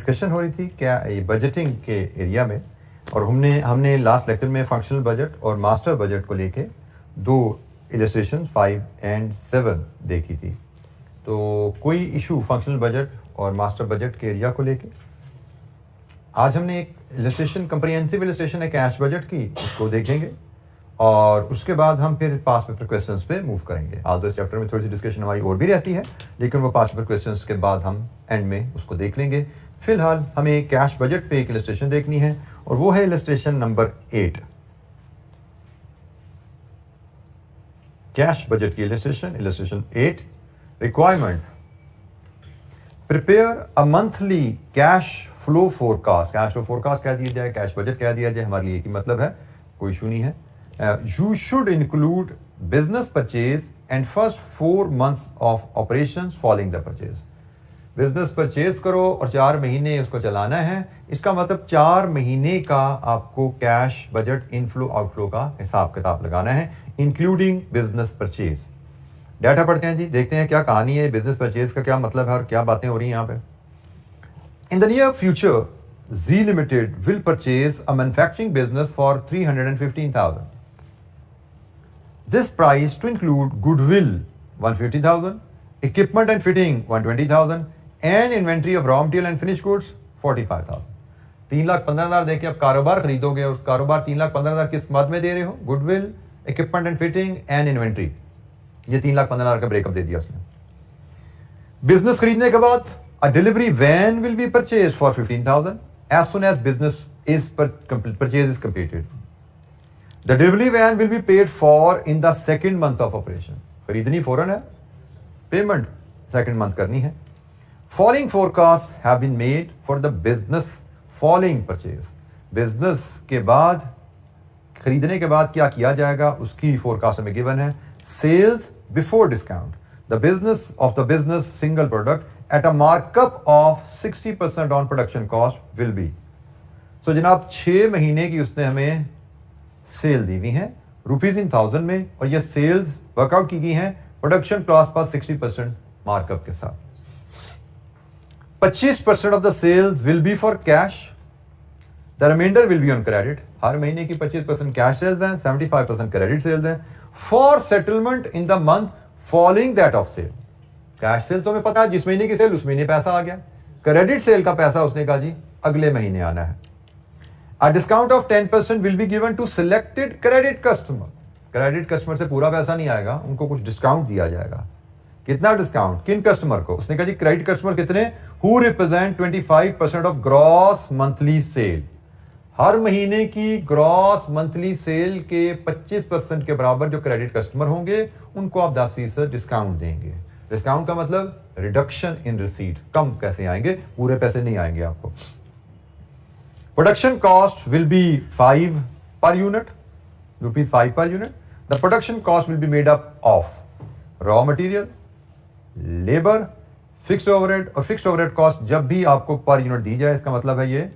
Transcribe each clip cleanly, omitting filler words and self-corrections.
Discussion हो रही थी क्या ये बजटिंग के एरिया में, और हमने लास्ट लेक्चर में फंक्शनल बजट और मास्टर बजट को लेके दो इलस्ट्रेशन 5 और 7 देखी थी। तो कोई इशू फंक्शनल बजट और मास्टर बजट के एरिया को लेके? आज हमने एक इलस्ट्रेशन, कंप्रिहेंसिव इलस्ट्रेशन है कैश बजट की, उसको देखेंगे और उसके बाद हम फिर पास पेपर क्वेश्चंस पे मूव करेंगे। आज इस चैप्टर में थोड़ी सी डिस्कशन हमारी और भी रहती है, लेकिन वो पास पेपर क्वेश्चंस के बाद हम एंड में उसको देख लेंगे। फिलहाल हमें कैश बजट पे एक इलस्ट्रेशन देखनी है और वो है इलस्ट्रेशन नंबर 8। कैश बजट की illustration 8। Requirement: prepare a monthly cash flow forecast. Cash flow forecast कह दिया जाए, कैश बजट कह दिया जाए, हमारे लिए एक ही मतलब है, कोई इशू नहीं है। You should include business purchase and first 4 months of operations following the purchase. Business purchase करो और 4 महीने उसको चलाना है। इसका मतलब 4 महीने का आपको कैश बजट इनफ्लो आउटफ्लो का हिसाब किताब लगाना है, इंक्लूडिंग बिजनेस परचेज। डाटा पढ़ते हैं जी, देखते हैं क्या कहानी है, बिजनेस परचेज का क्या मतलब है और क्या बातें हो रही हैं यहाँ पे। In the near future Zee Limited will purchase a manufacturing business for 315,000. This price to include goodwill 150,000, equipment and fitting 120,000, and inventory of raw material and finished goods 45,000. 3,15,000 देके आप कारोबार खरीदोगे और कारोबार 3,15,000 किस मद में दे रहे हो? Goodwill, equipment and fitting and inventory. ये 3,15,000 का ब्रेकअप दे दिया उसने। बिजनेस खरीदने के बाद a delivery van will be purchased for 15,000 as soon as business purchase is completed. The delivery van will be paid for in the second month of operation. खरीदनी फौरन है, पेमेंट second month करनी है। Following forecasts have been made for the business following purchase. Business के बाद, खरीदने के बाद क्या किया जाएगा उसकी forecast हमें given है। Sales before discount. The business of the business single product at a markup of 60% on production cost will be. So जनाब 6 महीने की उसने हमें सेल दी हुई है ₹1000 में, और ये सेल्स वर्कआउट की गई हैं प्रोडक्शन कॉस्ट पर 60% मार्कअप के साथ। 25% of the sales will be for cash, the reminder will be on credit. हर महीने की 25% कैश सेल्स हैं, 75% क्रेडिट सेल्स हैं, for settlement in the month following that of sale. Cash sale तो हमें पता है, जिस महीने की सेल उस महीने पैसा आ गया। क्रेडिट सेल का पैसा उसने कहा जी अगले महीने आना है। A discount of 10% will be given to selected credit customer. Credit customer से पूरा पैसा नहीं आएगा, उनको कुछ डिस्काउंट दिया जाएगा। कितना डिस्काउंट? किन कस्टमर को? उसने कहा जी क्रेडिट कस्टमर कितने? Who represent 25% of gross monthly sale. हर महीने की ग्रॉस मंथली सेल के 25% के बराबर जो क्रेडिट कस्टमर होंगे उनको आप 10% डिस्काउंट देंगे। डिस्काउंट का मतलब रिडक्शन इन रिसीट, कम पैसे आएंगे, पूरे पैसे नहीं आएंगे आपको। Production cost will be 5 per unit, ₹5 per unit. The production cost will be made up of raw material, labour, fixed overhead. और फिक्स्ड ओवरहेड कॉस्ट जब भी आपको पर यूनिट दी जाए इसका मतलब है ये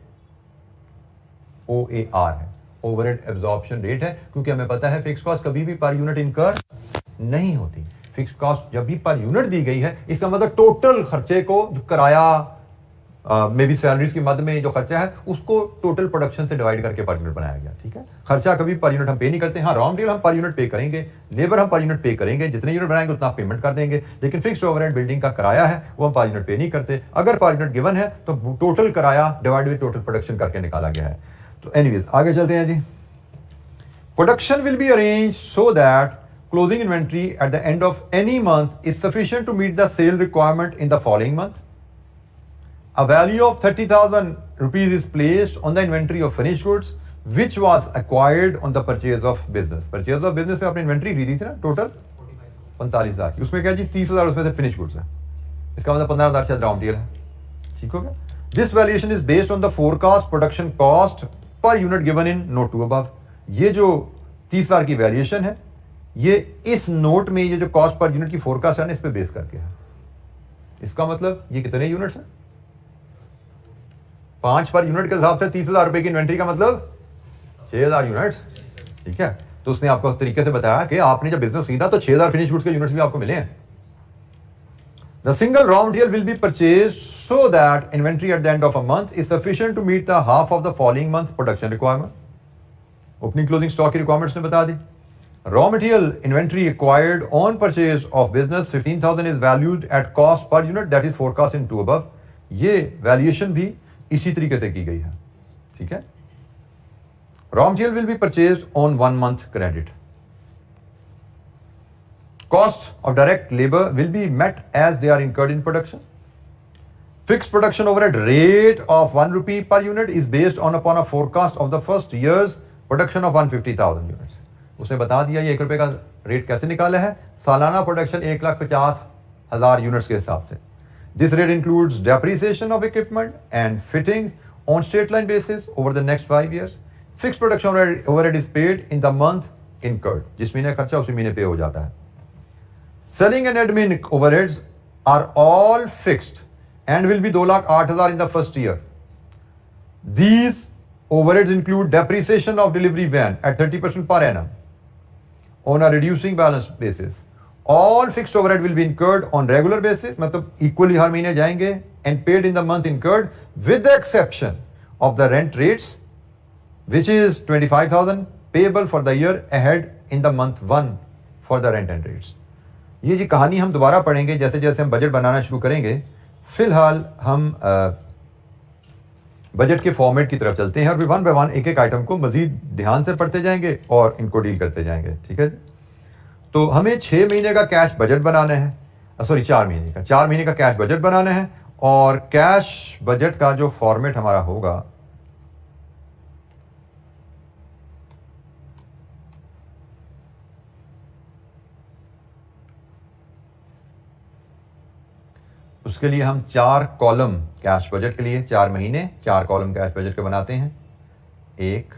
OAR है, ओवरहेड एब्जॉर्प्शन रेट है, क्योंकि हमें पता है फिक्स्ड कॉस्ट कभी भी पर यूनिट इनकर नहीं होती। फिक्स्ड कॉस्ट जब भी पर यूनिट दी गई है इसका मतलब टोटल खर्चे को, जो किराया में भी सैलरीज की मद में जो खर्चा है उसको टोटल प्रोडक्शन से डिवाइड करके पर यूनिट बनाया गया। ठीक है, खर्चा कभी पर यूनिट हम पे नहीं करते। हाँ, रॉ मटेरियल हम पर यूनिट पे करेंगे, लेबर हम पर यूनिट पे करेंगे, जितने यूनिट बनाएंगे उतना पेमेंट कर देंगे, लेकिन फिक्स्ड ओवरहेड बिल्डिंग का किराया है वो हम पर यूनिट पे नहीं करते। अगर पर यूनिट गिवन है तो टोटल किराया डिवाइड बाय टोटल प्रोडक्शन करके निकाला गया है। तो एनीवेज आगे चलते हैं जी। Production will be arrange so that closing inventory at the end of any month is sufficient to meet the sale requirement in the following month. A value of 30,000 rupees is placed on the inventory of finished goods which was acquired on the purchase of business. Purchase of business में आपने inventory खरीदी थी ना, total 45,000 की, उसमें क्या जी 30,000 उसमें से फिनिश गुड्स है, इसका मतलब 15,000 शायद रॉ मटेरियल है। ठीक हो गया। This valuation is based on the forecast production cost per unit given in note 2 above. ये जो 30,000 की वैल्यूएशन है ये इस नोट में ये जो कॉस्ट पर यूनिट की फोरकास्ट है ना इस पे बेस करके है। इसका मतलब ये कितने यूनिट्स हैं? 5 पर यूनिट के हिसाब से 30,000 रुपए की इन्वेंट्री का मतलब 6,000 यूनिट्स। ठीक है, तो उसने आपको तरीके से बताया कि आपने जब बिजनेस खरीदा तो 6,000 फिनिश गुड्स के यूनिट्स भी आपको मिले हैं। The single raw material will be purchased so that inventory at the end of a month is sufficient to meet the half of the following month's production requirement. Opening closing stock की requirements ने बता दी. Raw material inventory acquired on purchase of business 15,000 is valued at cost per unit that is forecast in 2 above. ये valuation भी इसी तरीके से की गई है. ठीक है? Raw material will be purchased on 1 month credit. Costs of direct labor will be met as they are incurred in production. Fixed production overhead rate of 1 rupee per unit is based upon a forecast of the first year's production of 150,000 units. उसने बता दिया ये 1 रुपए का rate कैसे निकाला है, सालाना प्रोडक्शन 1,50,000 यूनिट्स के हिसाब से. This rate includes depreciation of equipment and fittings on straight line basis over the next 5 years. Fixed production overhead is paid in the month incurred. जिस महीने खर्चा उसी महीने पे हो जाता है. Selling and admin overheads are all fixed and will be 2,08,000 in the first year. These overheads include depreciation of delivery van at 30% per annum on a reducing balance basis. All fixed overhead will be incurred on regular basis, मतलब equally हर महीने जाएंगे and paid in the month incurred with the exception of the rent rates which is 25,000 payable for the year ahead in the month 1 for the rent and rates. ये जी कहानी हम दोबारा पढ़ेंगे जैसे जैसे हम बजट बनाना शुरू करेंगे. फिलहाल हम बजट के फॉर्मेट की तरफ चलते हैं और वन बाय वन एक एक आइटम को मजीद ध्यान से पढ़ते जाएंगे और इनको डील करते जाएंगे. ठीक है. तो हमें 6 महीने का कैश बजट बनाना है, सॉरी 4 महीने का कैश बजट बनाना है. और कैश बजट का जो फॉर्मेट हमारा होगा उसके लिए हम 4 कॉलम कैश बजट के लिए 4 महीने 4 कॉलम कैश बजट के बनाते हैं. 1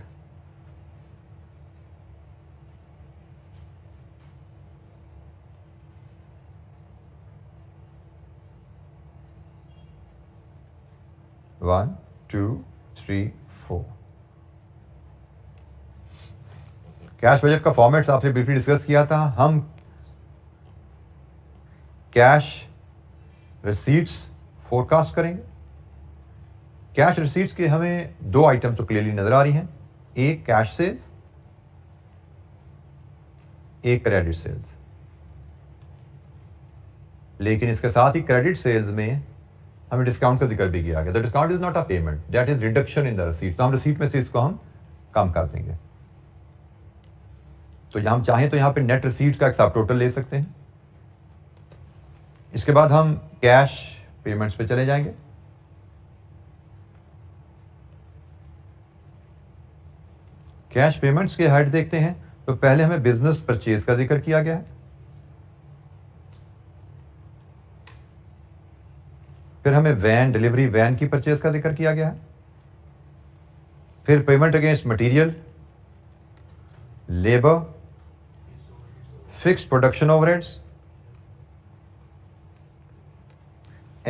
1 2 3 4. कैश बजट का फॉर्मेट आपसे ब्रीफली डिस्कस किया था. हम कैश रिसीट्स फोरकास्ट करेंगे. कैश रिसीट्स के हमें 2 आइटम तो क्लियरली नजर आ रही हैं. एक कैश सेल्स, एक क्रेडिट सेल्स. लेकिन इसके साथ ही क्रेडिट सेल्स में हमें डिस्काउंट का जिक्र भी किया गया. The discount is not a payment, that is reduction in the receipt. तो हम रिसीट में से इसको हम कम कर देंगे. तो हम चाहें तो यहां पे नेट रिसीट का एक सब टोटल ले सकते हैं. इसके बाद हम कैश पेमेंट्स पे चले जाएंगे. कैश पेमेंट्स के हेड देखते हैं. तो पहले हमें बिजनेस परचेज का जिक्र किया गया है. फिर हमें वैन डिलीवरी वैन की परचेज का जिक्र किया गया है. फिर payment against material, labour, fixed production overheads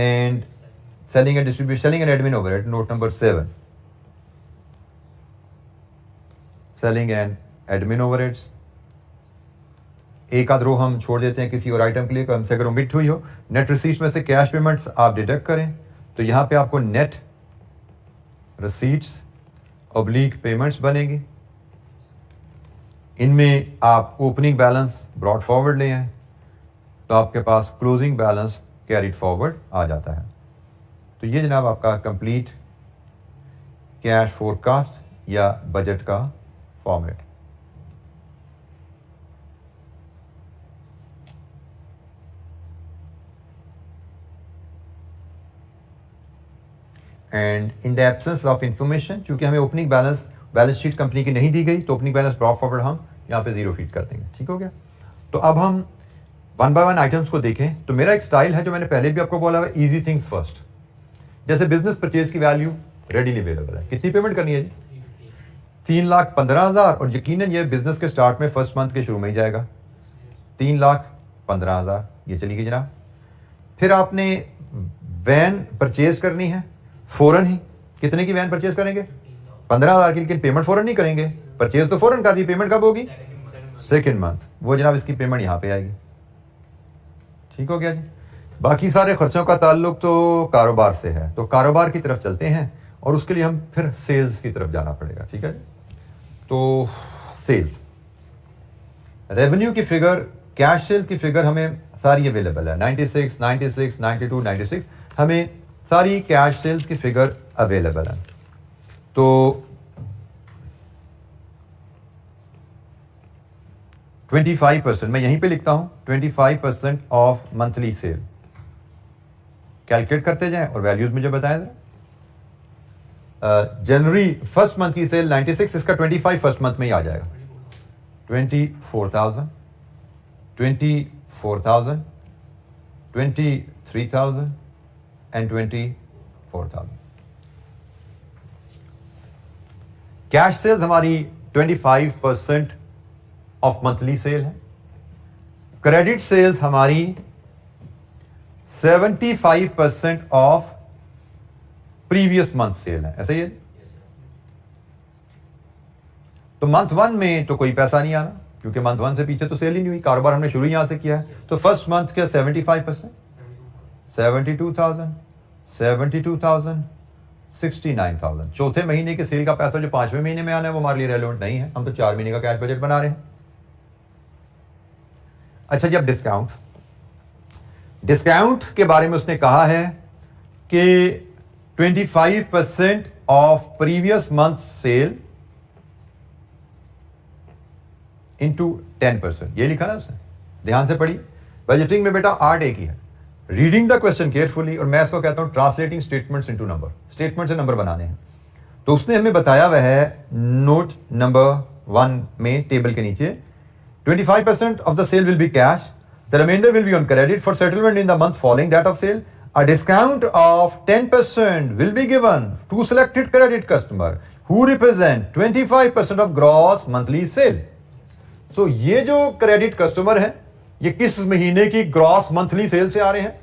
and selling and distribution, selling and admin overhead, note number 7. Selling and admin overheads. एक आध रो हम छोड़ देते हैं किसी और आइटम के लिए, कम से अगर ओमिट हुई हो. नेट रिसीट्स में से कैश पेमेंट्स आप डिडक्ट करें. तो यहां पे आपको नेट रिसीट्स ऑब्लिक पेमेंट्स बनेगी. इनमें आप ओपनिंग बैलेंस ब्रॉड फॉरवर्ड ले आए तो आपके पास क्लोजिंग बैलेंस कैरिड फॉरवर्ड आ जाता है. तो ये जनाब आपका कंप्लीट कैश फोरकास्ट या बजट का format. And in the absence of information, चूंकि हमें ओपनिंग बैलेंस शीट कंपनी की नहीं दी गई तो ओपनिंग बैलेंस ब्रॉड फॉरवर्ड हम यहाँ पे 0 फीड कर देंगे. ठीक हो गया. तो अब हम 1 बाय 1 आइटम्स को देखें. तो मेरा एक स्टाइल है जो मैंने पहले भी आपको बोला है, इजी थिंग्स फर्स्ट. जैसे बिजनेस परचेज की वैल्यू रेडीली अवेलेबल है. कितनी पेमेंट करनी है जी? 3,15,000. और यकीनन ये बिजनेस के स्टार्ट में फर्स्ट मंथ के शुरू में ही जाएगा. 3,15,000 ये चली गई जनाब. फिर आपने वैन परचेज करनी है फौरन ही. कितने की वैन परचेज करेंगे? 15,000 की. लेकिन पेमेंट फौरन नहीं करेंगे. परचेज तो फौरन कर दी, पेमेंट कब होगी? Second month. वो जनाब इसकी पेमेंट यहां पे आएगी. ठीक हो गया जी. बाकी सारे खर्चों का ताल्लुक तो कारोबार से है, तो कारोबार की तरफ चलते हैं और उसके लिए हम फिर सेल्स की तरफ जाना पड़ेगा। ठीक है, तो सेल्स रेवेन्यू की फिगर, कैश सेल की फिगर हमें सारी अवेलेबल है। 96, 96, 92, 96 हमें सारी कैश सेल्स की फिगर अवेलेबल है। तो 25%, मैं यहीं पे लिखता हूं 25% ऑफ मंथली सेल। कैलकुलेट करते जाएं और वैल्यूज मुझे बताएं जरा। जनवरी फर्स्ट मंथ की सेल 96, इसका 25 फर्स्ट मंथ में ही आ जाएगा। 24,000, 24,000, 23,000 एंड 24,000। कैश सेल्स हमारी 25% ऑफ मंथली सेल है। क्रेडिट सेल्स हमारी 75% ऑफ प्रीवियस मंथ सेल है। ऐसा ही है। तो मंथ 1 में तो कोई पैसा नहीं आना, क्योंकि मंथ 1 से पीछे तो सेल ही नहीं हुई, कारोबार हमने शुरू यहां से किया है। तो फर्स्ट मंथ के 75%, 72,000, 72,000, 69,000। चौथे महीने के सेल का पैसा जो 5वें महीने में आना है वो हमारे लिए रेलेवेंट नहीं है, हम तो 4 महीने का कैश बजट बना रहे हैं। अच्छा जी, अब डिस्काउंट के बारे में उसने कहा है कि 25% of previous month sale into 10%, ये लिखा ना उसने, ध्यान से पढ़िए। बजटिंग में बेटा 8 एक ही है। रीडिंग द क्वेश्चन केयरफुली, और मैं इसको कहता हूं translating statements into number. Statement से नंबर बनाने हैं। तो उसने हमें बताया वह है नोट नंबर 1 में टेबल के नीचे 25% of the sale will be cash. The remainder will be on credit for settlement in the month following that of sale. A discount of 10% will be given to selected credit customer who represent 25% of gross monthly sale. तो ये जो credit customer है, ये किस महीने की gross monthly cell से आ रहे हैं?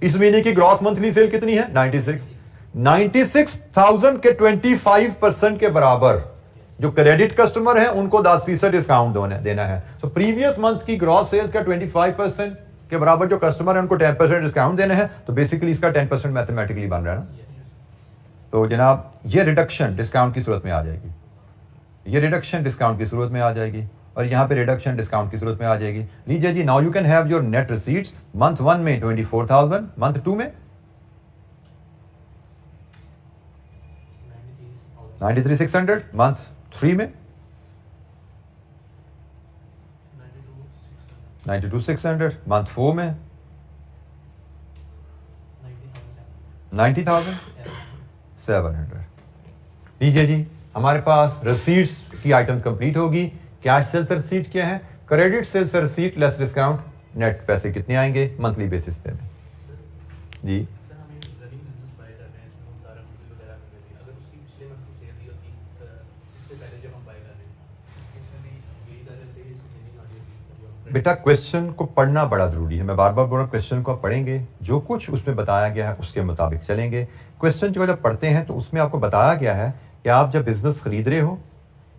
इस महीने की ग्रॉस मंथली सेल कितनी है? 96,000 के 25% के बराबर जो क्रेडिट कस्टमर है उनको 10% डिस्काउंट देना है। तो प्रीवियस मंथ की ग्रॉस सेल्स का 25% के बराबर जो कस्टमर है उनको 10% डिस्काउंट देना है। तो बेसिकली इसका 10% मैथमेटिकली बन रहा है ना। तो जनाब ये रिडक्शन डिस्काउंट की सूरत में आ जाएगी, ये रिडक्शन डिस्काउंट की सूरत में आ जाएगी, और यहां पे रिडक्शन डिस्काउंट की सूरत में आ जाएगी। लीजिए जी, now you can have your net receipts. Month 1 में 24,000, मंथ 2 में 93,600, मंथ 3 में 92,600, मंथ 4 में 90,700। लीजिए जी, हमारे पास रसीट्स की आइटम कंप्लीट होगी। कैश सेल्स रसीट क्या है? Credit sales receipt less discount, net पैसे कितने आएंगे मंथली बेसिस पे जी? बेटा क्वेश्चन को पढ़ना बड़ा जरूरी है। मैं बार बार बोल रहा हूं, क्वेश्चन को आप पढ़ेंगे, जो कुछ उसमें बताया गया है उसके मुताबिक चलेंगे। क्वेश्चन जो जब पढ़ते हैं तो उसमें आपको बताया गया है कि आप जब बिजनेस खरीद रहे हो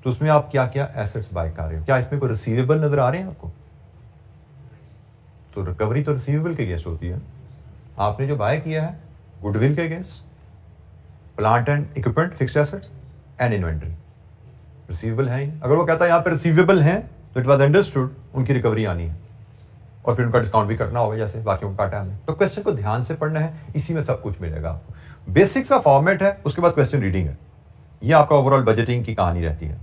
तो उसमें आप क्या क्या एसेट्स बाय कर रहे हो। क्या इसमें कोई रिसीवेबल नजर आ रहे हैं आपको? तो रिकवरी तो रिसीवेबल के अगेंस्ट होती है। आपने जो बाय किया है गुडविल के against, plant and equipment, fixed assets and inventory, receivable है ही। अगर वो कहता है यहाँ पे रिसीवेबल है तो इट वाज अंडरस्टूड उनकी रिकवरी आनी है और फिर उनका डिस्काउंट भी कटना होगा जैसे बाकियों को काटा हमने। तो क्वेश्चन को ध्यान से पढ़ना है, इसी में सब कुछ मिलेगा आपको। बेसिक्स का फॉर्मेट है, उसके बाद क्वेश्चन रीडिंग है। ये आपका ओवरऑल बजटिंग की कहानी रहती है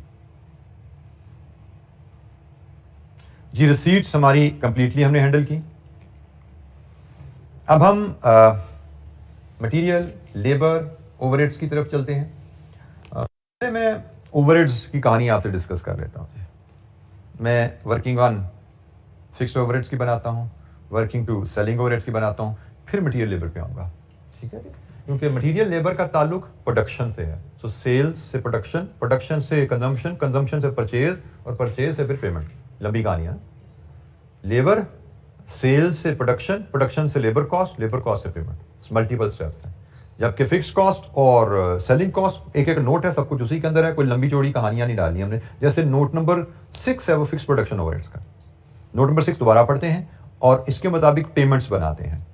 जी। रिसीट्स हमारी कंप्लीटली हमने हैंडल की। अब हम मटेरियल, लेबर, ओवरहेड्स की तरफ चलते हैं। मैं ओवरहेड्स की कहानी आपसे डिस्कस कर लेता हूं। मैं वर्किंग ऑन फिक्स्ड ओवरहेड्स की बनाता हूं, वर्किंग टू सेलिंग ओवरहेड्स की बनाता हूं, फिर मटेरियल लेबर पे आऊंगा। ठीक है जी, क्योंकि मटेरियल लेबर का ताल्लुक प्रोडक्शन से है। तो सेल्स से प्रोडक्शन, प्रोडक्शन से कंजम्पशन, कंजम्पशन से परचेज, और परचेज से फिर पेमेंट। लंबी कहानी है। लेबर, सेल्स से प्रोडक्शन, प्रोडक्शन से लेबर कॉस्ट, लेबर कॉस्ट से पेमेंट, मल्टीपल स्टेप्स हैं। जबकि फिक्स कॉस्ट और सेलिंग कॉस्ट एक एक नोट है, सब कुछ उसी के अंदर है। कोई लंबी चौड़ी कहानियां नहीं डाली हमने। जैसे नोट नंबर 6 है वो फिक्स प्रोडक्शन ओवरहेड्स का। नोट नंबर 6 दोबारा पढ़ते हैं और इसके मुताबिक पेमेंट्स बनाते हैं।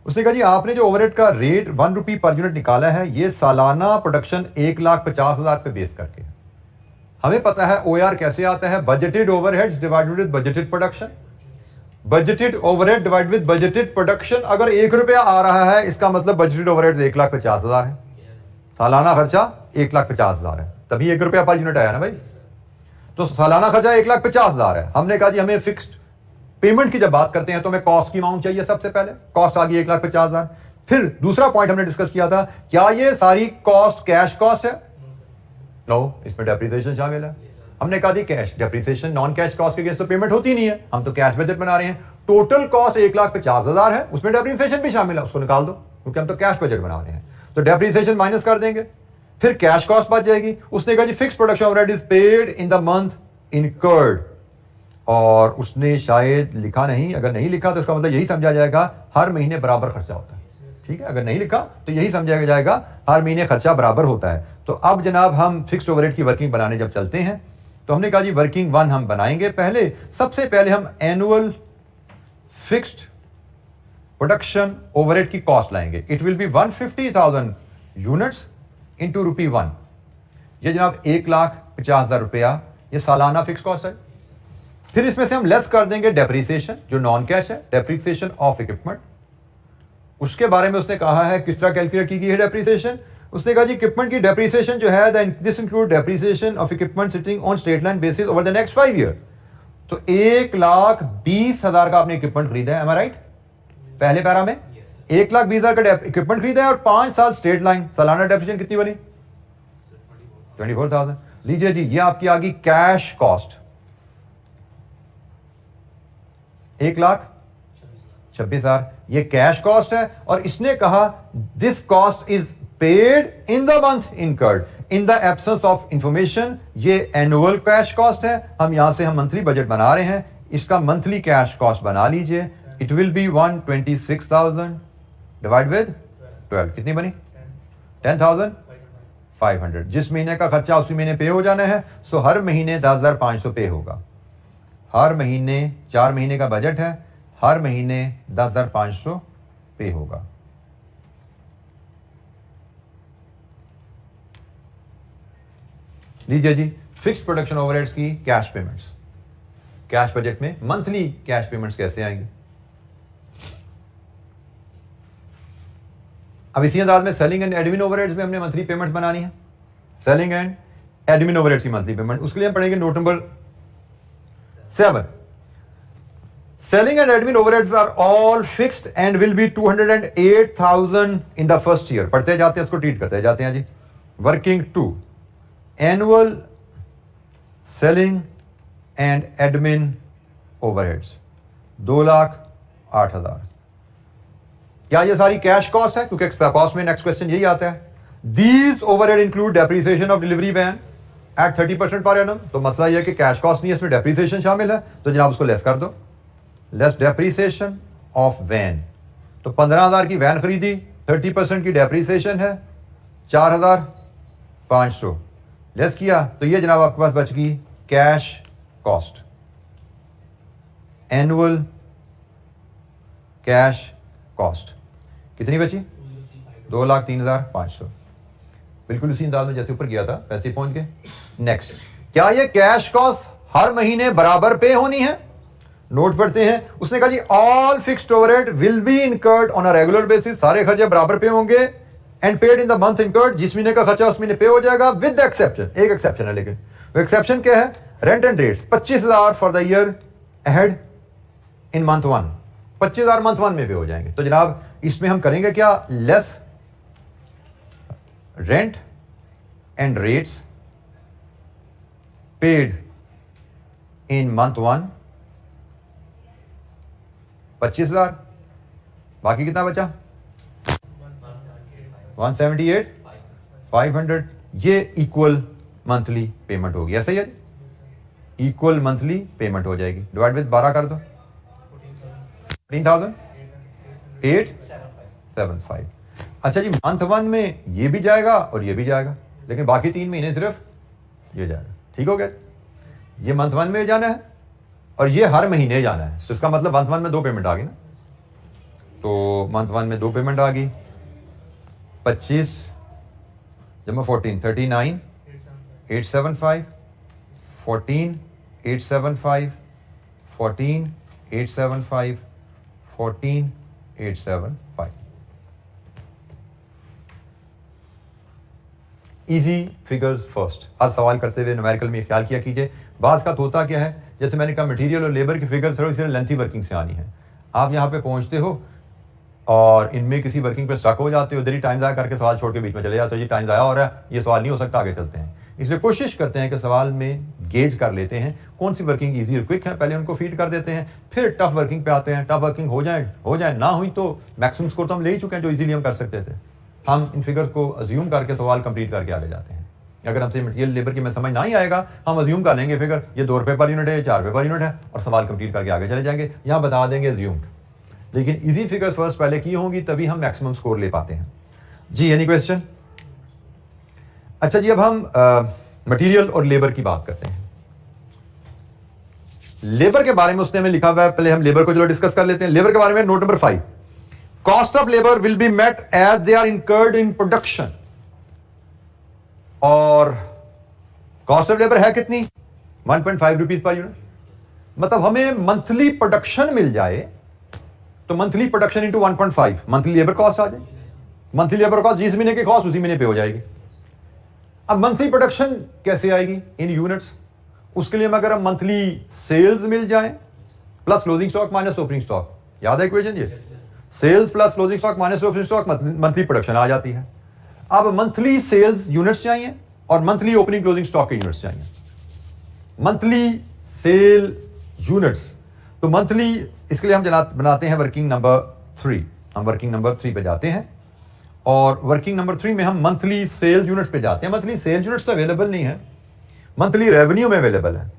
उसने कहा जी आपने जो ओवरहेड का रेट 1 रुपी पर यूनिट निकाला है ये सालाना प्रोडक्शन 1,50,000 पे बेस करके। हमें पता है OAR कैसे आता है, budgeted overheads divided with budgeted production. Budgeted overhead divide with budgeted production. अगर 1 रुपया आ रहा है इसका मतलब बजटेड ओवरहेड्स 1,50,000 है, सालाना खर्चा 1,50,000 है, तभी 1 रुपया पर यूनिट आया ना भाई। तो सालाना खर्चा 1,50,000 है। हमने कहा जी हमें फिक्स्ड पेमेंट की जब बात करते हैं तो हमें कॉस्ट की अमाउंट चाहिए। सबसे पहले कॉस्ट आ गई 1,50,000। फिर दूसरा पॉइंट हमने डिस्कस किया था, क्या ये सारी कॉस्ट कैश कॉस्ट है? नो, इसमें डेप्रिसिएशन शामिल है। हमने कहा थी cash depreciation non cash cost के अगेंस्ट तो पेमेंट होती नहीं है, हम तो कैश बजट बना रहे हैं। टोटल कॉस्ट 1,50,000 है, उसमें डेप्रिसिएशन भी शामिल है, उसको निकाल दो क्योंकि हम तो कैश बजट बना रहे हैं। तो डेप्रिसिएशन माइनस कर देंगे, फिर कैश कॉस्ट बच जाएगी। उसने कहा जी fix production overhead is paid in the month incurred, और उसने शायद लिखा नहीं। अगर नहीं लिखा तो इसका मतलब यही समझा जाएगा हर महीने बराबर खर्चा होता है। ठीक है, अगर नहीं लिखा तो यही समझा जाएगा हर महीने खर्चा बराबर होता है। तो अब जनाब हम फिक्स्ड ओवरहेड की वर्किंग बनाने जब चलते हैं तो हमने कहा जी वर्किंग 1 हम बनाएंगे। पहले सबसे पहले हम एनुअल फिक्स्ड प्रोडक्शन ओवरहेड की कॉस्ट लाएंगे। It will be 150,000 units into ₹1। ये जनाब 1,50,000 रुपया ये सालाना फिक्स कॉस्ट है। फिर इसमें से हम लेस कर देंगे डेप्रिसिएशन जो नॉन कैश है, डेप्रिसिएशन ऑफ इक्विपमेंट। उसके बारे में उसने कहा है किस तरह कैलकुलेट की गई है डेप्रिसिएशन। उसने कहा जी इक्विपमेंट की डेप्रिसिएशन जो है this include depreciation of equipment sitting on straight line basis over the next 5 year. तो 1,20,000 का आपने इक्विपमेंट खरीदा है, एम आई राइट? पहले पैरा में 1,20,000 का इक्विपमेंट खरीदा है और 5 साल स्ट्रेट लाइन, सालाना डेप्रिसिएशन कितनी बनी? 24,000। लीजिए जी ये आपकी आ गई कैश कॉस्ट 1,26,000, ये कैश कॉस्ट है। और इसने कहा this cost is paid in the month incurred in the absence of information. ये एनुअल कैश कॉस्ट है, हम यहां से हम मंथली बजट बना रहे हैं, इसका मंथली कैश कॉस्ट बना लीजिए। It will be 126,000 divide with 12, कितनी बनी? 10,500। जिस महीने का खर्चा उसी महीने पे हो जाना है। सो हर महीने 10,500 पे होगा। हर महीने 4 महीने का बजट है, हर महीने 10,500 पे होगा। लीजिए जी फिक्स्ड प्रोडक्शन ओवरहेड्स की कैश पेमेंट्स। कैश बजट में मंथली कैश पेमेंट्स कैसे आएंगी? अब इसी अंदाज में सेलिंग एंड एडमिन ओवरहेड्स में हमने मंथली पेमेंट्स बनानी है। सेलिंग एंड एडमिन ओवरहेड्स की मंथली पेमेंट, उसके लिए हम पढ़ेंगे note number 7। Selling and admin overheads are all fixed and will be 208,000 in the first year. पढ़ते जाते हैं, उसको ट्रीट करते जाते हैं जी। Working 2, annual selling and admin overheads 2,08,000। क्या ये सारी कैश कॉस्ट है? क्योंकि कॉस्ट में नेक्स्ट क्वेश्चन यही आता है। These overhead include depreciation of delivery van at 30% per annum। तो मसला यह है कि कैश कॉस्ट नहीं है, इसमें डेप्रिसिएशन शामिल है, तो जनाब उसको लेस कर दो। लेस डेप्रिसिएशन ऑफ वैन, तो 15,000 की वैन खरीदी, 30% की डेप्रिसिएशन है, 4,500 लेस किया, तो ये जनाब आपके पास बच गई cash cost, annual cash cost. कितनी बची? 2,03,500। बिल्कुल उसी अंदाज में जैसे ऊपर गया था पैसे पहुंच गए। नेक्स्ट, क्या ये कैश कॉस्ट हर महीने बराबर पे होनी है? नोट पढ़ते हैं। उसने कहा जी all fixed overhead will be incurred on a regular basis. सारे खर्चे बराबर पे होंगे and paid in the month incurred. जिस महीने का खर्चा उस महीने पे हो जाएगा विद द एक्सेप्शन, एक एक्सेप्शन है, लेकिन वो एक्सेप्शन क्या है? Rent and rates 25,000 for the year ahead in month 1। 25,000 month 1 में पे हो जाएंगे। तो जनाब इसमें हम करेंगे क्या? Less rent and rates paid in month 1 25,000, बाकी कितना बचा? 178,500। ये इक्वल मंथली पेमेंट होगी, ऐसा ही है, इक्वल मंथली पेमेंट हो जाएगी। डिवाइड विद 12 कर दो, 14,875। अच्छा जी मंथ 1 में ये भी जाएगा और ये भी जाएगा, लेकिन बाकी 3 महीने सिर्फ ये जाएगा। ठीक हो गया? ये मंथ 1 में जाना है, और ये हर महीने जाना है, तो इसका मतलब मंथ 1 में 2 पेमेंट आ गई ना। तो मंथ 1 में 2 पेमेंट आ गई, 25 जमा 14 39 875 14 875 14 875 14 875। Easy figures first. हर सवाल करते हुए न्यूमेरिकल में ख्याल किया कीजिए। बाज़ का होता क्या है, जैसे मैंने कहा मटेरियल और लेबर की फिगर थोड़ी सी लेंथी वर्किंग से आनी है। आप यहाँ पे पहुँचते हो और इनमें किसी वर्किंग पे स्टक हो जाते हो, इधर ही टाइम ज़ाया करके सवाल छोड़ के बीच में चले जाते हो, ये टाइम ज़ाया हो रहा है, ये सवाल नहीं हो सकता, आगे चलते हैं। इसलिए कोशिश करते हैं कि सवाल में गेज कर लेते हैं कौन सी वर्किंग ईजी और क्विक है, पहले उनको फीड कर देते हैं, फिर टफ वर्किंग पे आते हैं। टफ वर्किंग हो जाए ना हुई तो मैक्सिमम स्कोर तो हम ले ही चुके हैं जो इजीली हम कर सकते थे। हम इन फिगर्स को अज्यूम करके सवाल कंप्लीट करके आगे जाते हैं। अगर हमसे मटेरियल लेबर की में समझ ना ही आएगा, हम अज्यूम कर लेंगे फिगर ये 2 रुपये पर यूनिट है, 4 रुपये पर यूनिट है, और सवाल कंप्लीट करके आगे चले जाएंगे। यहाँ बता देंगे अज्यूम्ड, लेकिन इजी फिगर्स फर्स्ट पहले की होंगी, तभी हम मैक्सिमम स्कोर ले पाते हैं। जी एनी क्वेश्चन? अच्छा जी, अब हम मटेरियल और लेबर की बात करते हैं। लेबर के बारे में उसने हमें लिखा हुआ है, पहले हम लेबर को चलो डिस्कस कर लेते हैं। लेबर के बारे में note number 5, cost of labour will be met as they are incurred in production. और कॉस्ट ऑफ लेबर है कितनी? 1.5 रुपीज पर यूनिट। मतलब हमें मंथली प्रोडक्शन मिल जाए तो monthly production into 1.5 monthly labour cost आ जाए। मंथली लेबर कॉस्ट जिस महीने की कॉस्ट उसी महीने पे हो जाएगी। अब मंथली प्रोडक्शन कैसे आएगी इन यूनिट्स? उसके लिए अगर हम मंथली सेल्स मिल जाए plus closing stock minus opening stock, याद है इक्वेशन ये? Sales plus closing stock minus opening stock monthly production आ जाती है। अब मंथली सेल्स यूनिट्स चाहिए और मंथली ओपनिंग क्लोजिंग स्टॉक के यूनिट्स चाहिए। मंथली सेल यूनिट्स, तो मंथली इसके लिए हम बनाते हैं वर्किंग नंबर 3। हम वर्किंग नंबर 3 पे जाते हैं और वर्किंग नंबर 3 में हम मंथली सेल यूनिट्स पे जाते हैं। मंथली सेल यूनिट्स तो अवेलेबल नहीं है, मंथली रेवेन्यू में अवेलेबल है।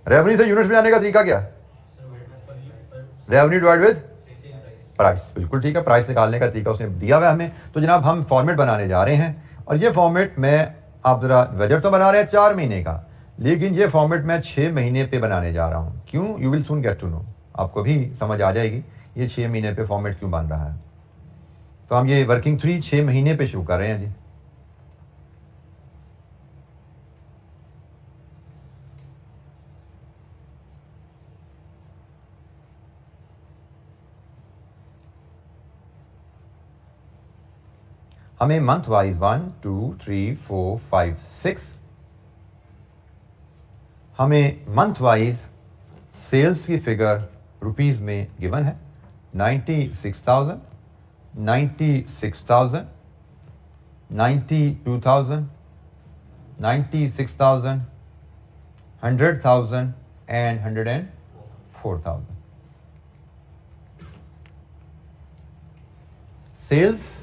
रेवेन्यू से यूनिट्स पे जाने का तरीका क्या है? Revenue divide with price. बिल्कुल ठीक है, प्राइस निकालने का तरीका उसने दिया हुआ है हमें। तो जनाब हम फॉर्मेट बनाने जा रहे हैं और ये फॉर्मेट में आप जरा बजट तो बना रहे हैं 4 महीने का, लेकिन ये फॉर्मेट मैं 6 महीने पे बनाने जा रहा हूं। क्यों? You will soon get to know, आपको भी समझ आ जाएगी ये 6 महीने पे फॉर्मेट क्यों बन रहा है। तो हम ये वर्किंग 3 6 महीने पे शुरू कर रहे हैं जी। हमें मंथ वाइज 1 2 3 4 5 6 हमें मंथ वाइज सेल्स की फिगर रुपीस में गिवन है 96,000 96,000 92,000 96,000 100,000 and 104,000। सेल्स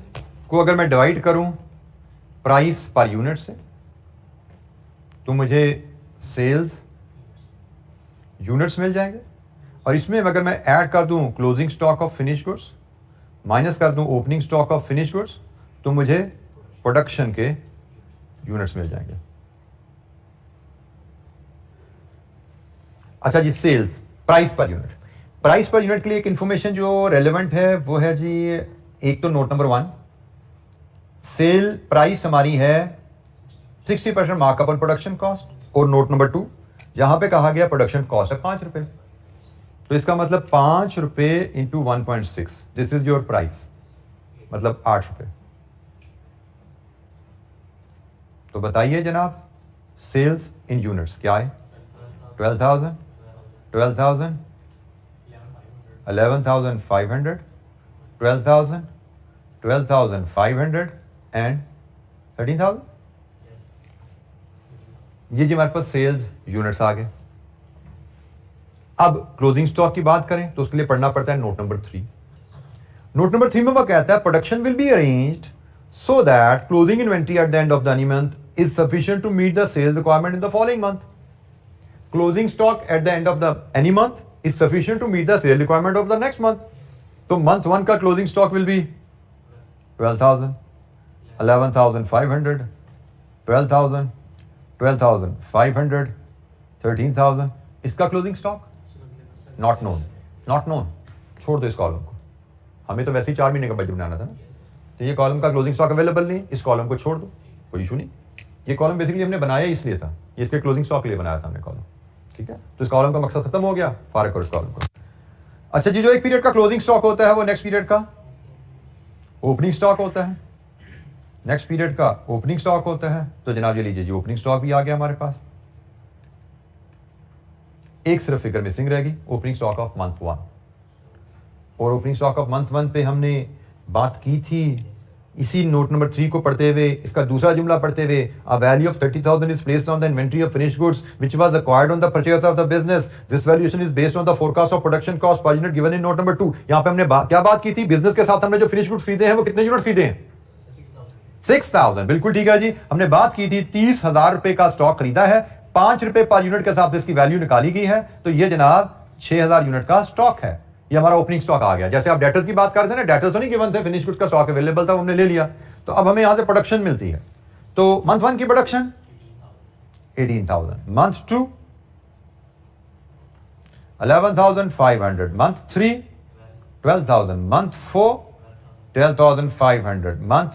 को अगर मैं डिवाइड करूं प्राइस पर यूनिट से तो मुझे सेल्स यूनिट्स मिल जाएंगे, और इसमें अगर मैं ऐड कर दूं closing stock of finish goods minus कर दूं opening stock of finish goods तो मुझे प्रोडक्शन के यूनिट्स मिल जाएंगे। अच्छा जी, sales price per unit. Price per unit के लिए एक इंफॉर्मेशन जो रेलेवेंट है वो है जी, एक तो नोट नंबर 1, सेल प्राइस हमारी है 60% मार्कअप ऑन प्रोडक्शन कॉस्ट, और नोट नंबर 2 जहां पे कहा गया प्रोडक्शन कॉस्ट है 5 रुपए, तो इसका मतलब 5 रुपए into 1.6, this is your price, मतलब 8 रुपए। तो बताइए जनाब सेल्स इन यूनिट्स क्या है? 12,000 12,000 11,500 12,000 12,500 एंड 13,000। ये जी हमारे पास सेल्स यूनिट्स आ गए। अब क्लोजिंग स्टॉक की बात करें तो उसके लिए पढ़ना पड़ता है नोट नंबर 3। नोट नंबर 3 में वो कहता है production will be arranged so that closing inventory at the end of the any month is sufficient to meet the sales requirement in the following month. Closing stock at the end of the any month is sufficient to meet the sale requirement of the next month. तो month 1 का closing stock will be 12,000 11,500 12,000 12,500 13,000, इसका closing stock not known, not known, छोड़ दो इस column को, हमें तो वैसे ही 4 महीने का बजट बनाना था ना, तो ये कॉलम का क्लोजिंग स्टॉक अवेलेबल नहीं, इस कॉलम को छोड़ दो, कोई इशू नहीं। ये कॉलम बेसिकली हमने बनाया इसलिए था, ये इसके क्लोजिंग स्टॉक के लिए बनाया था हमने कॉलम, ठीक है। तो इस कॉलम का मकसद खत्म हो गया, फारग करो इस कॉलम को। अच्छा जी, जो एक पीरियड का क्लोजिंग स्टॉक होता है वो नेक्स्ट पीरियड का ओपनिंग स्टॉक होता है, नेक्स्ट पीरियड का ओपनिंग स्टॉक होता है। तो जनाब ये लीजिए जी, ओपनिंग स्टॉक भी आ गया हमारे पास, एक सिर्फ फिगर मिसिंग रहेगी, ओपनिंग स्टॉक ऑफ मंथ 1। और ओपनिंग स्टॉक ऑफ मंथ 1 पे हमने बात की थी इसी नोट नंबर 3 को पढ़ते हुए, इसका दूसरा जुमला पढ़ते हुए, a value of 30,000 is placed on the inventory of finished goods which was acquired on the purchase of the business, this valuation is based on the forecast of production cost per unit given in note number 2। यहां पे हमने क्या बात की थी, business के साथ हमने जो फिनिश्ड गुड्स खरीदे हैं वो कितने यूनिट खरीदे हैं, 6,000, बिल्कुल ठीक है जी। हमने बात की थी 30,000 रुपए का स्टॉक खरीदा है, 5 रुपए पर यूनिट के हिसाब से इसकी वैल्यू निकाली गई है, तो ये जनाब 6,000 यूनिट का स्टॉक है, ये हमारा ओपनिंग स्टॉक आ गया। जैसे आप डेटर्स की बात कर रहे थे ना, डेटर्स तो नहीं गिवन थे, फिनिश गुड्स का स्टॉक अवेलेबल था, हमने ले लिया, तो अब हमें यहां से प्रोडक्शन मिलती है। तो मंथ 1 की production 18,000, month 2 11,500, month 3 12,000, month 4 12,500, month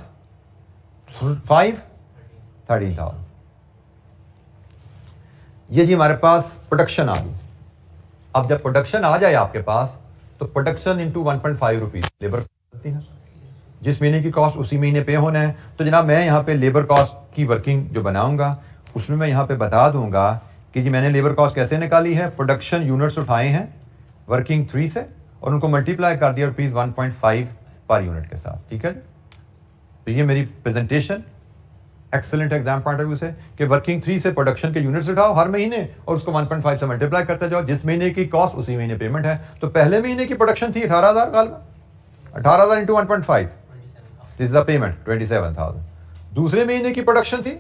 5 13,000। ये जी हमारे पास प्रोडक्शन आ गई। अब जब प्रोडक्शन आ जाए आपके पास, तो प्रोडक्शन इंटू 1.5 रुपीज लेबर करती है, जिस महीने की कॉस्ट उसी महीने पे होना है। तो जनाब मैं यहाँ पे लेबर कॉस्ट की वर्किंग जो बनाऊंगा उसमें मैं यहाँ पे बता दूंगा कि जी मैंने लेबर कॉस्ट कैसे निकाली है, प्रोडक्शन यूनिट्स उठाए हैं वर्किंग 3 से और उनको मल्टीप्लाई कर दिया रुपीज 1.5 पर यूनिट के साथ, ठीक है। तो ये मेरी presentation excellent exam point of view से कि वर्किंग 3 से प्रोडक्शन के यूनिट्स उठाओ हर महीने और उसको 1.5 से मल्टीप्लाई करते जाओ, जिस महीने की कॉस्ट उसी महीने पेमेंट है। तो पहले महीने की प्रोडक्शन थी 18,000, 18,000 into 1.5, this is the payment 27,000। दूसरे महीने की प्रोडक्शन थी,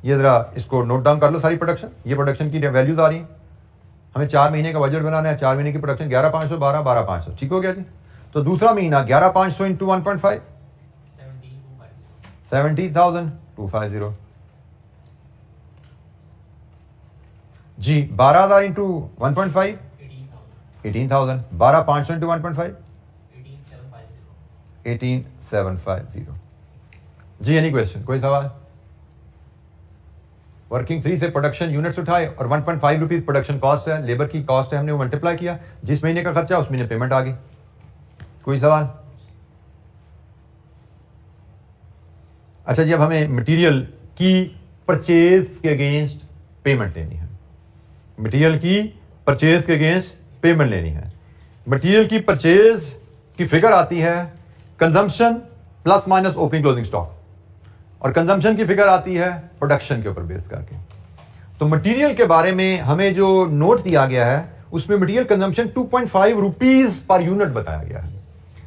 ये जरा इसको नोट डाउन कर लो सारी प्रोडक्शन, ये प्रोडक्शन की वैल्यूज आ रही हैं। हमें 4 महीने का बजट बनाना है, 4 महीने की प्रोडक्शन 11,500 12,500, ठीक हो गया जी। तो दूसरा महीना 11,500 इंटू 1.5 70,250 जी। 12,000 इंटू 1.5 18,000, 12,500 इंटू 1.5 18,750 जी। एनी क्वेश्चन, कोई सवाल? वर्किंग 3 से प्रोडक्शन यूनिट्स उठाए और 1.5 रुपीज प्रोडक्शन कॉस्ट है, लेबर की कॉस्ट है, हमने वो मल्टीप्लाई किया, जिस महीने का खर्चा उस महीने पेमेंट आ गई। कोई सवाल? अच्छा जी, अब हमें मटेरियल की परचेज के अगेंस्ट पेमेंट लेनी है, मटेरियल की परचेज के अगेंस्ट पेमेंट लेनी है। मटेरियल की परचेज की फिगर आती है consumption plus minus opening closing stock, और कंजम्पशन की फिगर आती है प्रोडक्शन के ऊपर बेस करके। तो मटेरियल के बारे में हमें जो नोट दिया गया है उसमें material consumption 2.5 rupees per unit बताया गया है,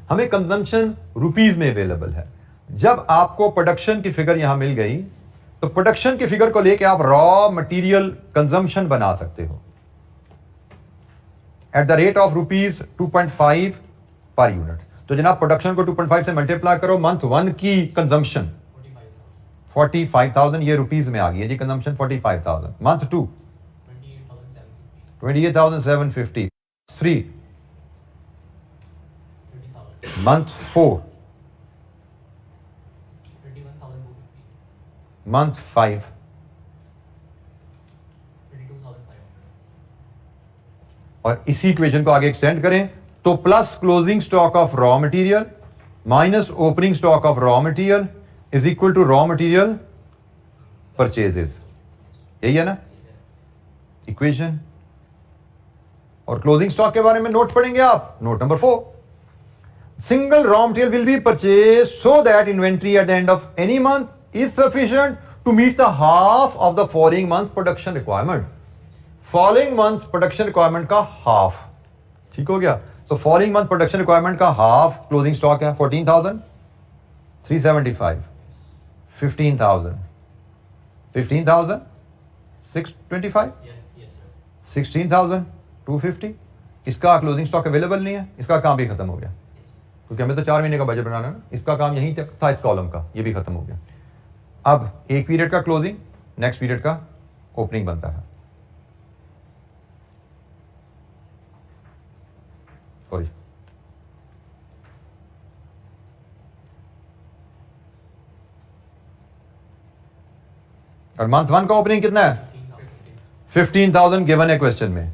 हमें कंजम्पशन रुपीज में अवेलेबल है। जब आपको प्रोडक्शन की फिगर यहां मिल गई तो प्रोडक्शन की फिगर को लेकर आप रॉ मटेरियल कंजम्पशन बना सकते हो at the rate of rupees 2.5 per unit. तो जनाब प्रोडक्शन को 2.5 से मल्टीप्लाई करो, मंथ 1 की कंजम्पशन 45,000, ये रुपीज में आ गई है जी कंजम्पशन 45,000। मंथ 2 28,750, 3 मंथ 4, मंथ 5 और इसी इक्वेशन को आगे एक्सटेंड करें तो plus closing stock of raw material minus opening stock of raw material is equal to raw material purchases, यही है ना इक्वेशन। और क्लोजिंग स्टॉक के बारे में नोट पढ़ेंगे आप, note number 4, single raw material will be purchase so that inventory at the end of any month is sufficient to meet the half of the following month production requirement. Following month production requirement का half, ठीक हो गया। तो following month production requirement का half closing stock है 14,375, 15,000, 15,625, 16,250। इसका closing stock available नहीं है, इसका काम भी खत्म हो गया क्योंकि हमें तो 4 महीने का बजट बनाना है, इसका काम यहीं तक था इस कॉलम का, ये भी खत्म हो गया। अब एक पीरियड का क्लोजिंग, नेक्स्ट पीरियड का ओपनिंग बनता है। सॉरी, और मंथ 1 का ओपनिंग कितना है? 15,000 गिवन है क्वेश्चन में,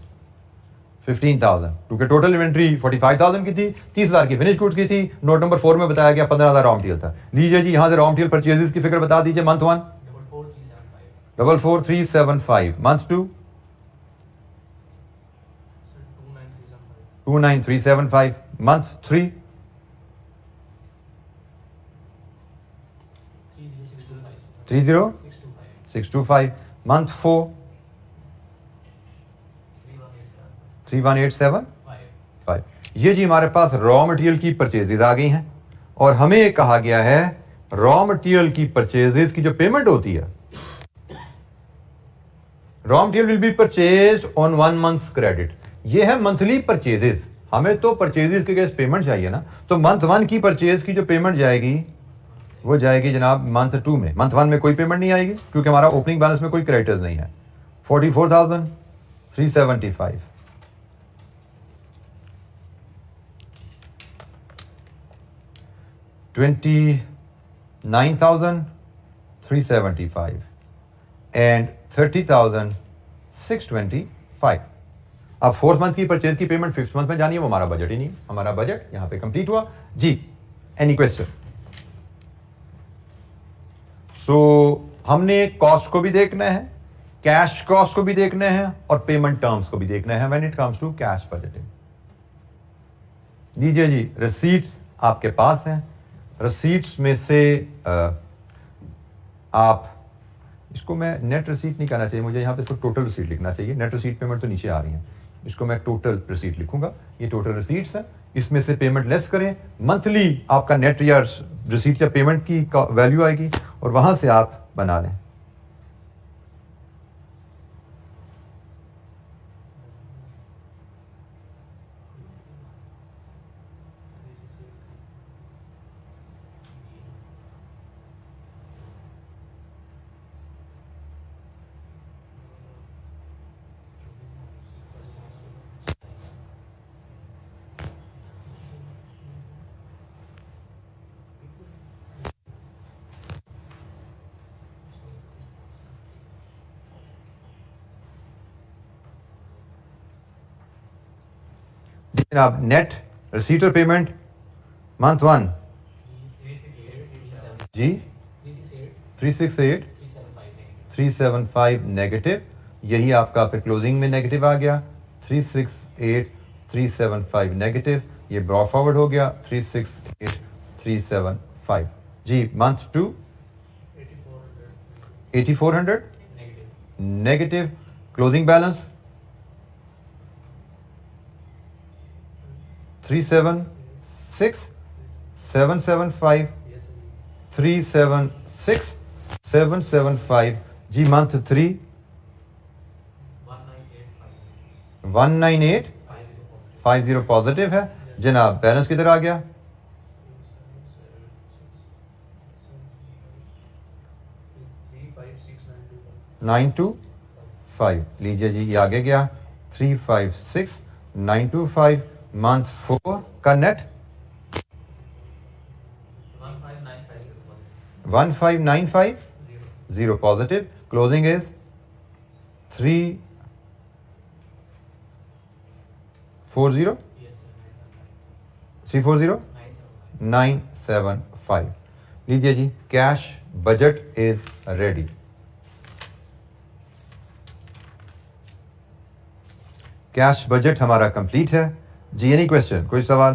15,000, क्योंकि टोटल इन्वेंट्री 45,000 की थी, 30,000 की फिनिश गुड्स की थी। नोट नंबर 4 में बताया गया 15,000 रॉ मटेरियल था। लीजिए जी, यहां से रॉ मटेरियल परचेजेस की फिगर बता दीजिए। Month 1 44,375, month 2 29,375, month 3 30,625, month 4 31,875। ये जी हमारे पास रॉ मटेरियल की परचेजेज आ गई हैं, और हमें कहा गया है रॉ मटेरियल की परचेजेज की जो पेमेंट होती है, raw material will B purchased on 1 months credit. ये है मंथली परचेजेस। हमें तो परचेजेस के केस पेमेंट चाहिए ना, तो मंथ 1 की परचेज की जो पेमेंट जाएगी वो जाएगी जनाब मंथ 2 में। मंथ 1 में कोई पेमेंट नहीं आएगी क्योंकि हमारा ओपनिंग बैलेंस में कोई क्रेडिटर्स नहीं है। 44,375, 29,375 एंड 30,625। अब 4th मंथ की परचेज की पेमेंट 5th मंथ में जानी है, वो हमारा बजट ही नहीं। हमारा बजट यहां पे कंप्लीट हुआ जी। Any question? सो हमने कॉस्ट को भी देखना है, कैश कॉस्ट को भी देखना है, और पेमेंट टर्म्स को भी देखना है when it comes to cash budgeting. लीजिए जी, रिसीट्स आपके पास हैं। रिसीट्स में से आप, इसको मैं नेट रिसीट नहीं कहना चाहिए मुझे, यहां पे इसको टोटल रिसीट लिखना चाहिए। नेट रिसीट पेमेंट तो नीचे आ रही है, इसको मैं टोटल रिसीट लिखूंगा। ये टोटल रिसीट्स है, इसमें से पेमेंट लेस करें। मंथली आपका नेट या रिसीट या पेमेंट की वैल्यू आएगी, और वहां से आप बना लें। जनाब नेट रिसीट और पेमेंट मंथ 1 जी 368,375 नेगेटिव, यही आपका फिर क्लोजिंग में नेगेटिव आ गया। 368,375 नेगेटिव, ये ब्रॉ फॉरवर्ड हो गया 368,375 जी। मंथ 2 8,400 नेगेटिव, क्लोजिंग बैलेंस 376,775, 376,775 जी। मंथ 3 198,50 पॉजिटिव है जनाब। बैलेंस किधर आ गया? 925। लीजिए जी, ये आगे गया 356,925। मंथ 4 का नेट 15,950 पॉजिटिव, क्लोजिंग इज 340,975। लीजिए जी, cash budget is ready. Cash budget हमारा कंप्लीट है जी। Any question? कोई सवाल?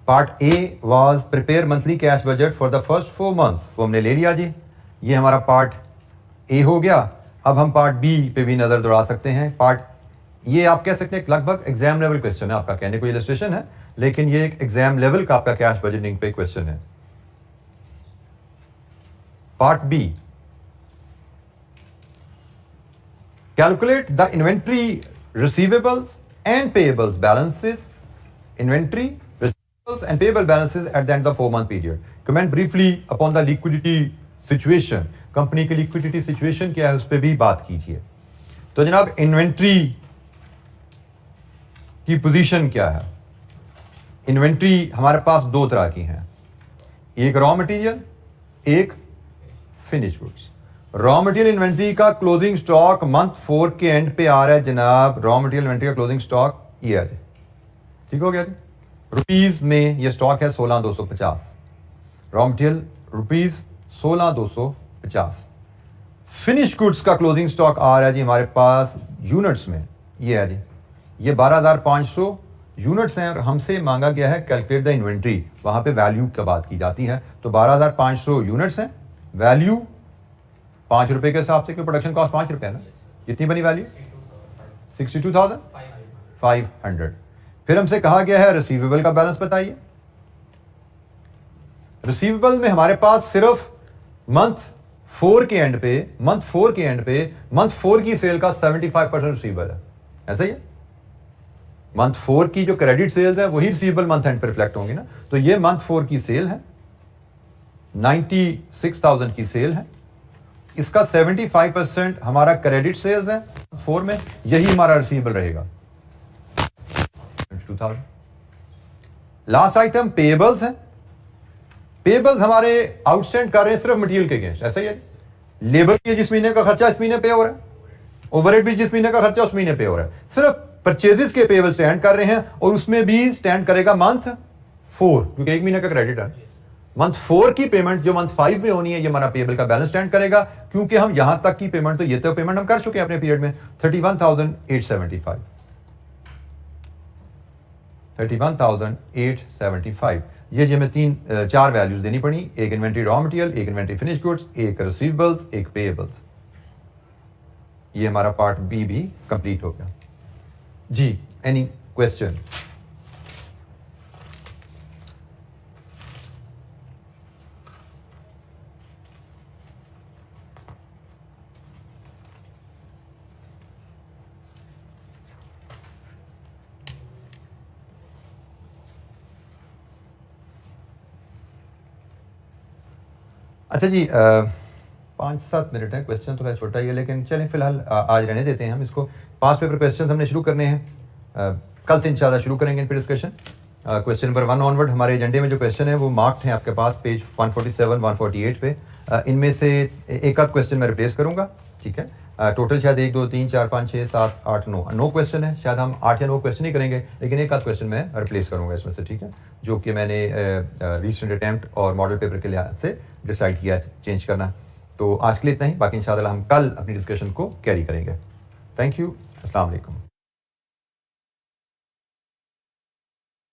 Part A was prepare monthly cash budget for the first 4 month, वो हमने ले लिया जी। ये हमारा पार्ट ए हो गया। अब हम पार्ट बी पे भी नजर दौड़ा सकते हैं। पार्ट, ये आप कह सकते हैं लगभग एग्जाम लेवल क्वेश्चन है आपका, कहने को इलस्ट्रेशन है, लेकिन ये एक एग्जाम लेवल का आपका कैश बजटिंग पे क्वेश्चन है। Part B, calculate the inventory receivables and payables balances, inventory and payable balances at the end of the 4-month period. Comment briefly upon the liquidity situation, company की liquidity situation क्या है उस पर भी बात कीजिए। तो जनाब इन्वेंट्री की पोजीशन क्या है? इन्वेंट्री हमारे पास दो तरह की हैं, एक रॉ मटेरियल, एक finish goods. Raw material inventory का क्लोजिंग स्टॉक मंथ 4 के एंड पे आ रहा है जनाब। रॉ मटेरियल इन्वेंट्री का क्लोजिंग स्टॉक ये है, ठीक हो गया जी। रुपीज में ये स्टॉक है 16,250। Raw material rupees 16,250। Finish goods का क्लोजिंग स्टॉक आ रहा है जी हमारे पास यूनिट्स में, ये है जी, ये 12,500 यूनिट्स हैं और हमसे मांगा गया है कैलकुलेट द इन्वेंट्री। वहां पे वैल्यू की बात की जाती है। तो 12,500 यूनिट्स हैं, वैल्यू 5 रुपए के हिसाब से, क्योंकि प्रोडक्शन कॉस्ट 5 रुपए है ना। कितनी बनी वैल्यू? 62,500। फिर हमसे कहा गया है रिसीवेबल का बैलेंस बताइए। रिसीवेबल में हमारे पास सिर्फ मंथ 4 के एंड पे मंथ 4 की सेल का 75% रिसीवेबल है, ऐसा ही है। मंथ 4 की जो क्रेडिट सेल्स है वही रिसीवेबल मंथ एंड पे रिफ्लेक्ट होंगी ना। तो ये मंथ 4 की सेल है, 96,000 की सेल है, इसका 75% हमारा क्रेडिट सेल्स है 4 में, यही हमारा रिसीवेबल रहेगा 22,000। लास्ट आइटम पेएबल्स है। पेएबल्स हमारे आउटस्टैंड कर रहे हैं सिर्फ मटेरियल के अगेंस्ट, ऐसा ही है। लेबर भी जिस महीने का खर्चा इस महीने पे हो रहा है, ओवरहेड भी जिस महीने का खर्चा उस महीने पे हो रहा है, सिर्फ परचेजेस के पेएबल स्टैंड कर रहे हैं और उसमें भी स्टैंड करेगा मंथ 4, क्योंकि एक महीने का क्रेडिट है। मंथ 4 की पेमेंट जो मंथ 5 में होनी है ये हमारा पेएबल का बैलेंस स्टैंड करेगा, क्योंकि हम यहां तक की पेमेंट तो ये तो पेमेंट हम कर चुके हैं अपने पीरियड में 31,875। 31,875 ये जी हमें 4 वैल्यूज देनी पड़ी, एक इन्वेंट्री रॉ मटेरियल, एक इन्वेंट्री फिनिश गुड्स, एक रिसीवेबल्स, एक पेएबल्स। ये हमारा पार्ट बी भी कंप्लीट हो गया जी। Any question? अच्छा जी, 5-7 मिनट है, क्वेश्चन तो है छोटा ही है, लेकिन चलें फिलहाल आज रहने देते हैं हम इसको। 5 पेपर क्वेश्चन हमने शुरू करने हैं, कल से इंशाल्लाह शुरू करेंगे इन पर डिस्कशन। क्वेश्चन नंबर 1 ऑनवर्ड हमारे एजेंडे में जो क्वेश्चन है वो मार्क्ड हैं आपके पास पेज 147 148 पे। इनमें से एक आध क्वेश्चन मैं रिप्लेस करूंगा, ठीक है। टोटल शायद 1 2 3 4 5 6 7 8 9 क्वेश्चन है, शायद हम 8 या 9 क्वेश्चन ही करेंगे, लेकिन एक आध क्वेश्चन मैं रिप्लेस करूंगा इसमें से, ठीक है, जो कि मैंने रीसेंट अटेम्प्ट और मॉडल पेपर के लिहाज से डिसाइड किया चेंज करना। तो आज के लिए इतना ही, बाकी इंशाल्लाह हम कल अपनी डिस्कशन को कैरी करेंगे। थैंक यू, अस्सलाम वालेकुम।